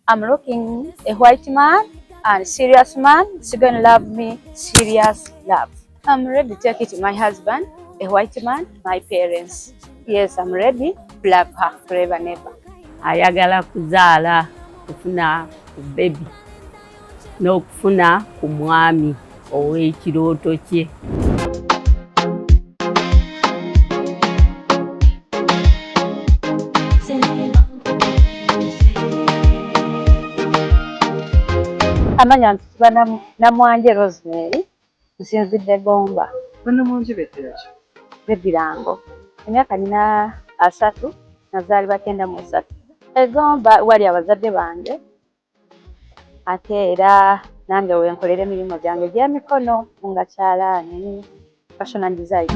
I'm looking a white man and serious man. He's gonna love me, serious love. I'm ready to take it to my husband, a white man, my parents. Yes, I'm ready to love her forever and ever. Ayagala kuzaala kufuna ku baby n'okufuna ku mwami ow'ekirooto kye. Amanya ntuba Namwanje Rosemary, nsinzidde Gomba. Bannamwanje beddira ki? B'Ebbirango. Emyaka nina 3, nazaalibwa 93. Egomba wali abazadde bange, ate era nange wenkolera emirimu gyange egy'emikono nga kyalaani, fashion design.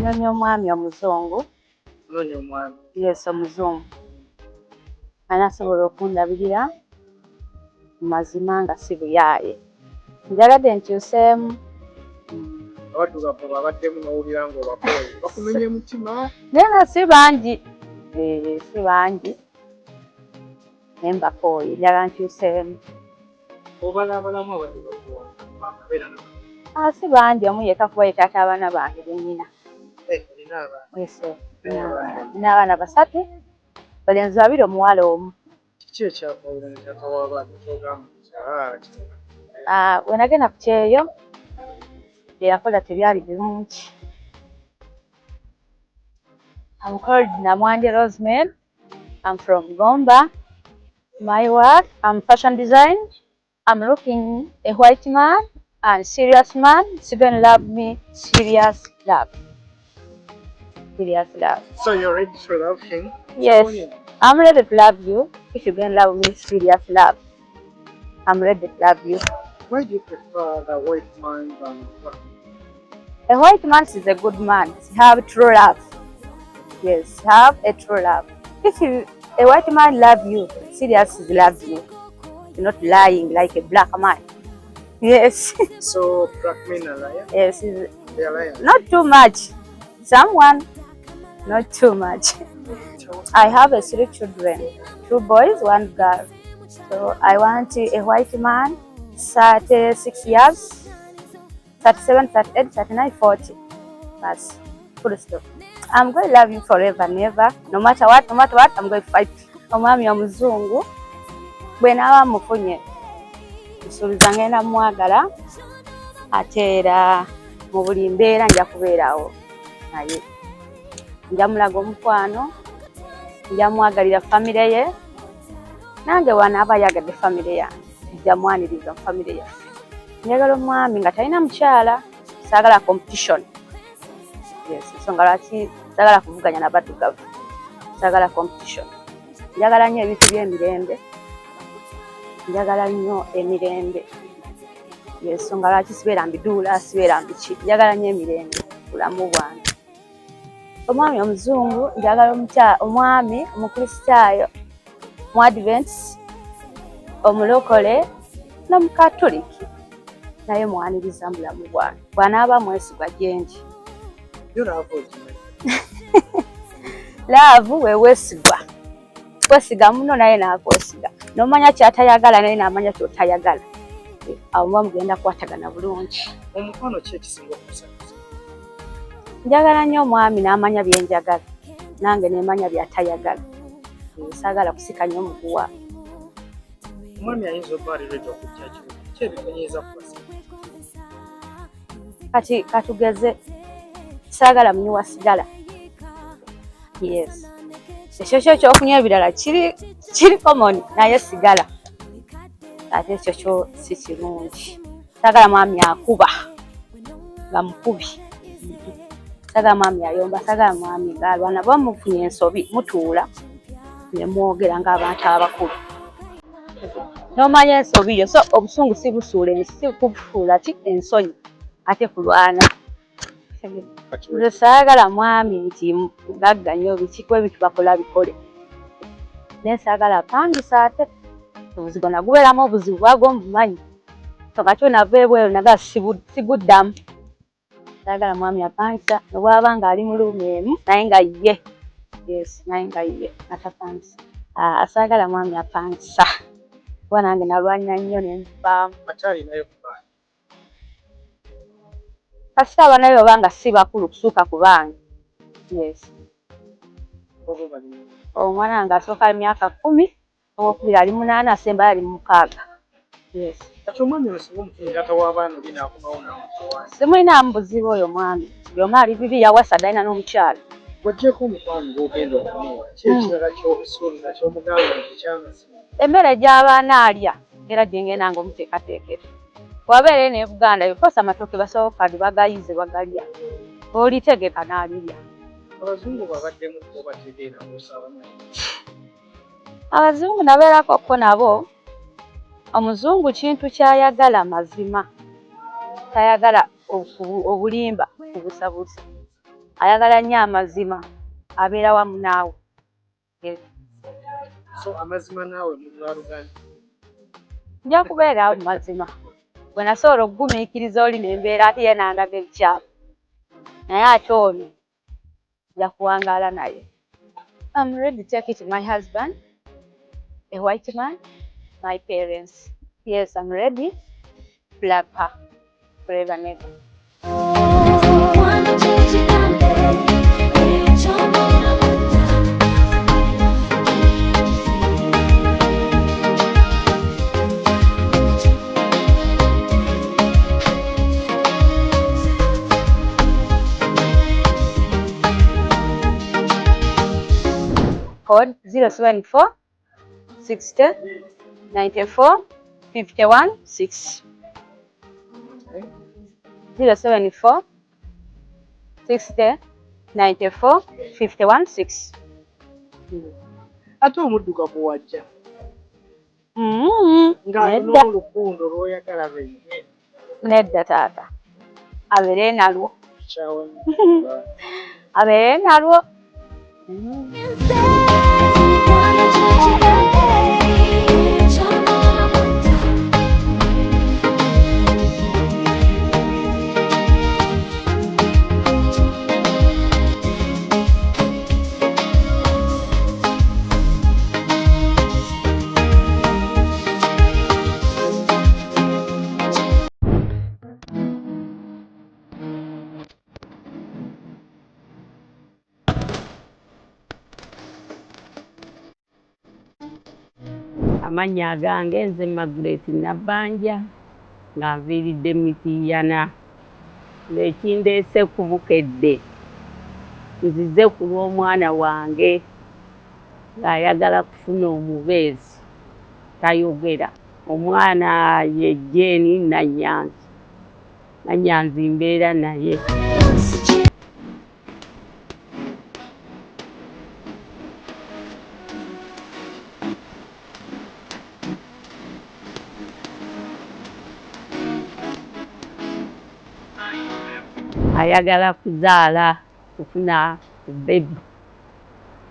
Nyonya omwami omuzungu. Nyonya omwami? Yes, omuzungu. Anasobola okundabirira mazima nga si buyaaye. Njagadde nkyuseemu. Abaddugavu babaddemu n'owulira ng'obakooye bakumenya emutima. Naye nga si bangi. Si bangi. Naye mbakooye, njagala nkyuseemu. Obalabalamu abaddugavu bakabeera nabo? Si bangi, omu yekka kuba ye taata abaana bange be nnyina. Olina abaana? Yes, nina abaana 3, balenzi 2, omuwala 1. Kiki ekyakuwabula ne taata w'abaana ky'ogamba Bwe nagenda ku kyeyo, bye yakola tebyali birungi. I'm called Namwanje Rosemary. I'm from Gomba. My work, I'm fashion design. I'm looking a white man and serious man. He's gonna love me, serious love. Serious love. So you're ready to love him? Yes, I'm ready to love you. If you're gonna love me, serious love, I'm ready to love you. Why do you prefer the white man than black? A white man is a good man. He have true love. Yes, have a true love. If a white man love you, seriously loves you. You're not lying like a black man. Yes. So black men are liars? Yes. They are liars? Not too much. Someone, not too much. I have 3 children, 2 boys, 1 girl. So I want a white man, 36 years, 37, 38, 39, 40. That's full stop. I'm going to love you forever and ever. No matter what, I'm going to fight. Omwami omuzungu, bwe naaba mufunye, nsuubiza ngenda mwagala, ate era mu buli mbeera nja kubeerawo naye. Nja mulaga omukwano, nja mwagalira famire ye, nange wanaaba yagadde famire yange, nja mwaniriza mu famire yaffe. Njagala omwami nga talina mukyala, saagala competition. Yes, ensonga lwaki saagala kuvuganya n'abaddugavu, saagala competition. Njagala nnyo ebintu by'emirembe, njagala nnyo emirembe. Yes, ensonga lwaki sibeera mbiduula, sibeera mbiki, njagala nnyo emirembe bulamu bwange. Omwami omuzungu, njagala omwami omukristaayo, mu Adventist, omulokole n'omukatoliki, naye mwaniriza mu bulamu bwange. Bw'anaaba mwesigwa gye ndi. Laavu weeweesigwa. Kwesiga muno naye n'akwesiga. N'omanya ky'atayagala naye n'amanya ky'otayagala. Awo muba mugenda kukwatagana bulungi. Omukwano ki ekisinga okusanyusa? Njagala nnyo omwami n'amanya bye njagala, nange n'emanya by'atayagala. Saagala kusika nnyo muguwa. Omwami ayinza okuba ali ready okujja kibuga. Ki ebikunyiiza kubasa? Kati katugeze, saagala munyiwa sigala. Yes. Ekyo kyo ky'okunywa ebirala kiri common, naye sigala. Ate ekyo kyo si kirungi. Saagala mwami akuba nga mukubi. Saagala mwami ayomba, saagala mwami ng'alwana. Bwe mufunye ensobi mutuula ne mwogera ng'abantu abakulu. N'omanya ensobi yo, so obusungu si busuula ensi, si kubusuula ki ensonyi ate kulwana. Nze saagala mwami nti mugagga nnyo bikiko ebintu bakola bikole. Naye saagala pangisa ate. Obuzigo nagubeeramu obuzibu bwagwo mbumanyi. So kati onava ebweru nagala siguddamu. Saagala mwami apangisa obwaba ng'ali mu luumu emu naye nga ye. Yes, naye nga ye atapangisa. Saagala mwami apangisa. Kuba nange nalwanya nnyo ne nvaamu. Akyalinayo kubaana. Kasita abanayo obanga si bakulu kusuuka ku bange. Yes. Omwana wange asooka emyaka 10, owokubiri ali 8, asembayo ali 6. Yes. Kati omwami osinga omutunda taata w'abaana oli n'akomawo nawe. Simulinamu buzibu oyo mwami. Buli omu ali bibi yawasa dayina n'omukyala. Bw'oggyeko omukwano gw'ogenda okumuwa, ki ekirala ky'obusuubiza ky'omugamba nti kyamazima? Emmere gy'abaana alya era gye ngenda ng'omuteekateekera. Wabeere ne Buganda yokosa amatooke basoboka bagayize bagalya. Olitegeka n'alirya. Abazungu babaddemu ko bategeera kusaba naye. Abazungu nabeerako nabo. Omuzungu kintu ky'ayagala mazima. Tayagala obulimba kubusabusa. Ayagala nnyo amazima. Abeera wamu naawe. So amazima naawe mulwaluganda. Nja kubeera mu mazima. Bwe nasobola okugumiikiriza oli n'embeera ate ye nandaga ekyamu. Naye ate ono nja kuwangaala naye. I'm ready to take it to my husband, a white man, my parents. Yes, I'm ready to love her forever and ever. Code 074 60 94 51 6. 074 60 94 51 6. Ate omuddugavu wajja. Ng'alina olukundo lw'oyagala bennyini. Nedda taata. Abeere nalwo. Kyawe. Abeere nalwo. Amannya gange nze Margaret Nabbanja nga nviiridde Mityana. Ekindeese ku Bukedde nzize ku lw'omwana wange ng'ayagala kufuna omubeezi tayogera. Omwana ye Jane Nanyanzi. Nanyanzi mbeera naye. Ayagala kuzaala kufuna ku bebi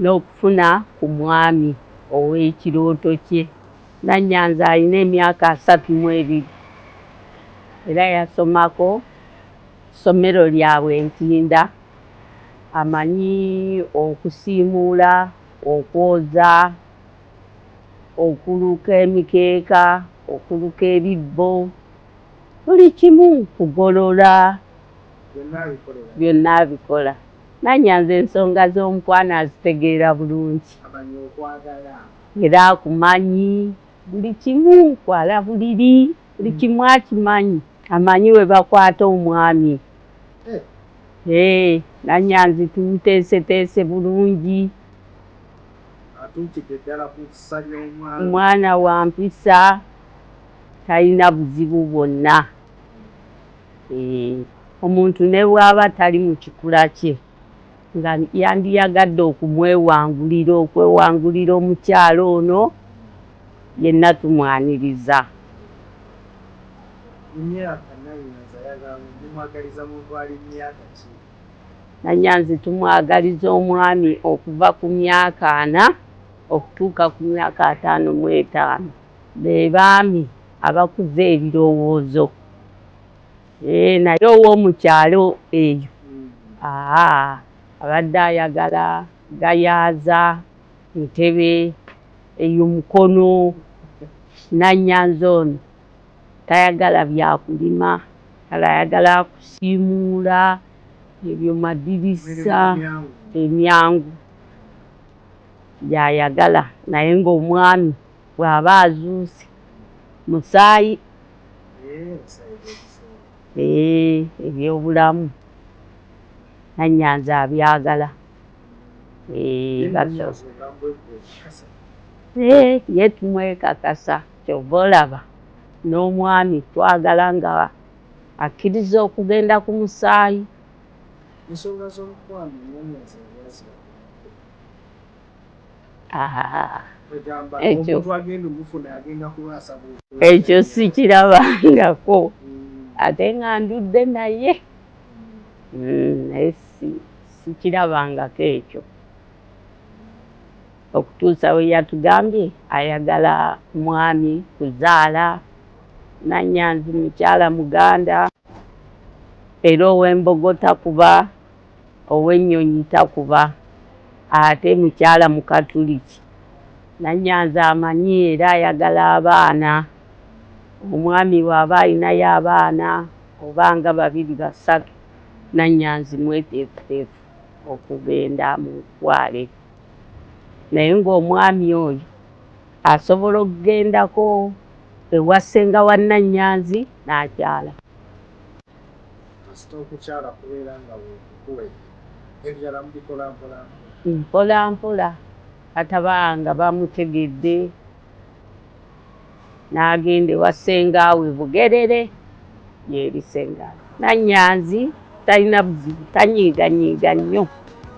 n'okufuna ku mwami ow'ekirooto kye. Nanyanzi alina emyaka 32 era yasomako ssomero lyabwe Ntinda. Amanyi okusiimuula, okwoza, okuluka emikeeka, okuluka ebibbo, buli kimu kugolola. Byonna abikola. Nanyanzi ensonga z'omukwano azitegeera bulungi. Era akumanyi buli kimu kwala buliri, buli kimu akimanyi. Amanyi we bakwata omwami. Nanyanzi tumuteeseteese bulungi. Omwana wa mpisa, talina buzibu bwonna. Omuntu ne bw'aba tali mu kikula kye nga yandiyagadde okwewangulira omukyalo ono, yenna tumwaniriza. mumwagaliza muntu ali myaka ki? Nanyanzi tumwagaliza omwami okuva ku myaka 4 okutuuka ku myaka 55 be baami abakuza ebirowoozo. Naye ow'omukyalo eyo abadde ayagala gayaaza, ntebe, eyo mukono. Nanyanzi ono tayagala byakulima, ayagala kusiimuula ebyo madirisa, emyangu byayagala. Naye ng'omwami bw'aba azuuse musaayi, ebyobulamu Nanyanzi abyagala. Ye tumwekakasa, ky'ova olaba n'omwami twagala nga akkiriza okugenda ku musaayi. Ensonga z'omukwano Nanyanzi ekyo sikirabangako, ate nga ndudde naye naye sikirabangako ekyo okutuusa we yatugambye ayagala mwami kuzaala. Nanyanzi mukyala muganda era ow'embogo takuba, ow'ennyonyi takuba, ate mukyala Mukatuliki. Nanyanzi amanyi era ayagala abaana. Omwami bw'aba alinayo abaana oba nga 2 3, Nanyanzi mweteefuteefu okugenda mu nkwale. Naye ng'omwami oyo asobola okugendako ewa ssenga wa Nanyanzi n'akyala. Kasita okukyala kubeera nga bwekukuwe ebirala mubikola mpola mpola, kataba nga bamutegedde n'agenda ewa ssengaawe Bugerere, y'eri ssengaawe. Nanyanzi talina buzibu, tanyiiganyiiga nnyo,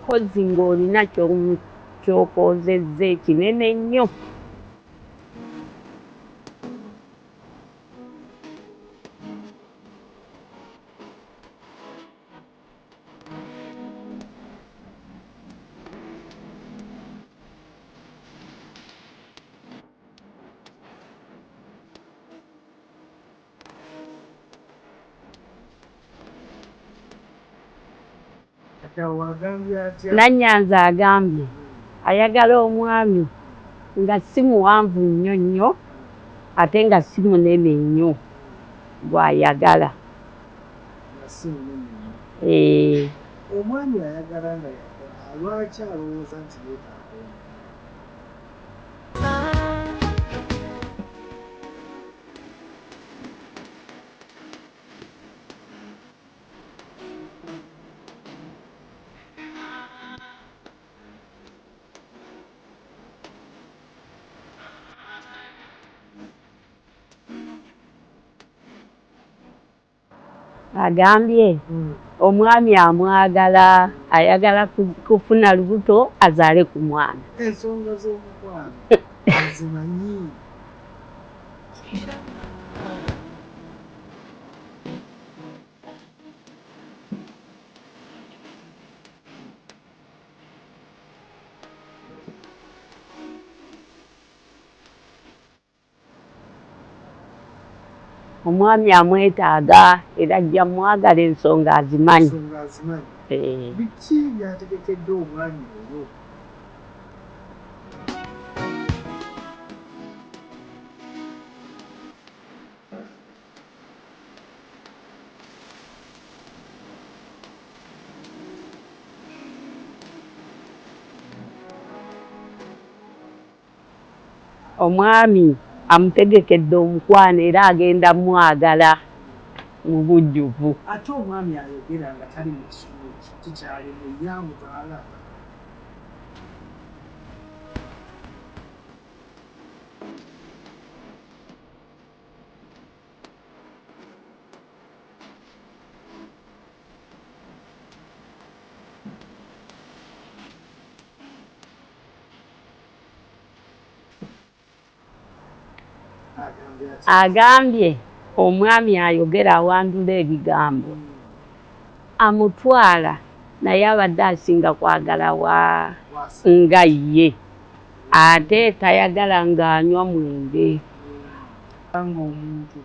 kozzi ng'olina ky'okoozezza ekinene nnyo. Nanyanzi agambye ayagala omwami nga si muwanvu nnyo nnyo ate nga si munene nnyo gw'ayagala. Omwami ayagala nga lwaki alowooza nti yeetaaga? Agambye omwami amwagala, ayagala kufuna lubuto azaale ku mwana. Ensonga z'omukwano azimanyi. Omwami amwetaaga era ajja mwagala, ensonga azimanyi. Biki byategekedde omwami oyo? Omwami amutegekedde omukwano era agenda mwagala mu bujjuvu. Ate omwami ayogera nga tali mu kisomo kikyalimu yamutaala. Agambye omwami ayogera awandula ebigambo amutwala naye abadde asinga kwagala nga ye ate tayagala ng'anywa mwenge. Nga omuntu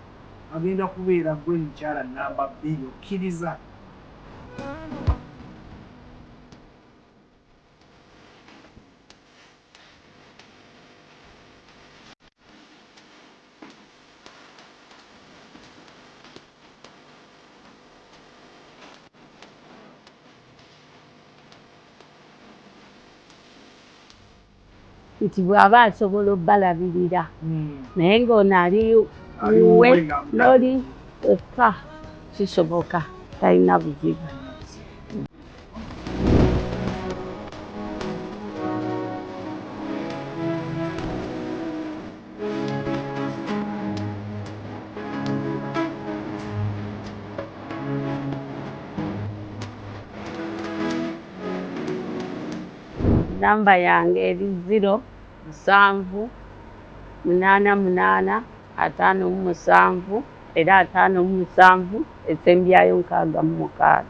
agenda kubeera gwe mukyala namba 2 okkiriza? Nti bw'aba asobola obbalabirira naye ng'ono ali wuwe n'oli wekka kisoboka, talina buzibu. Namba yange eri 0788557 era 57 esembyayo 66.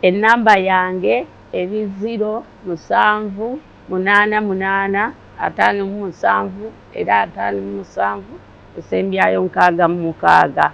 Enamba yange eri 0788557 era 57 esembyayo 66.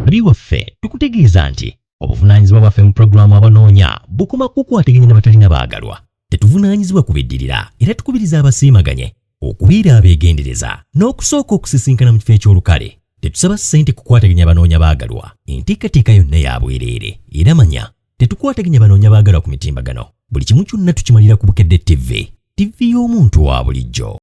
Biwaffe tukutegeeza nti obuvunaanyizibwa bwaffe mu pulogulaamu Abanoonya bukoma kukwataganya n'abatalina baagalwa. Tetuvunaanyizibwa kubiddirira era tukubiriza abasiimaganye okubeera abeegendereza n'okusooka okusisinkana mu kifo eky'olukale. Tetusaba ssente kukwataganya abanoonya baagalwa. Enteekateeka yonna ya bwereere era manya tetukwataganya abanoonya baagalwa ku mitimbagano. Buli kimu kyonna tukimalira ku Bukedde TV y'omuntu wa bulijjo.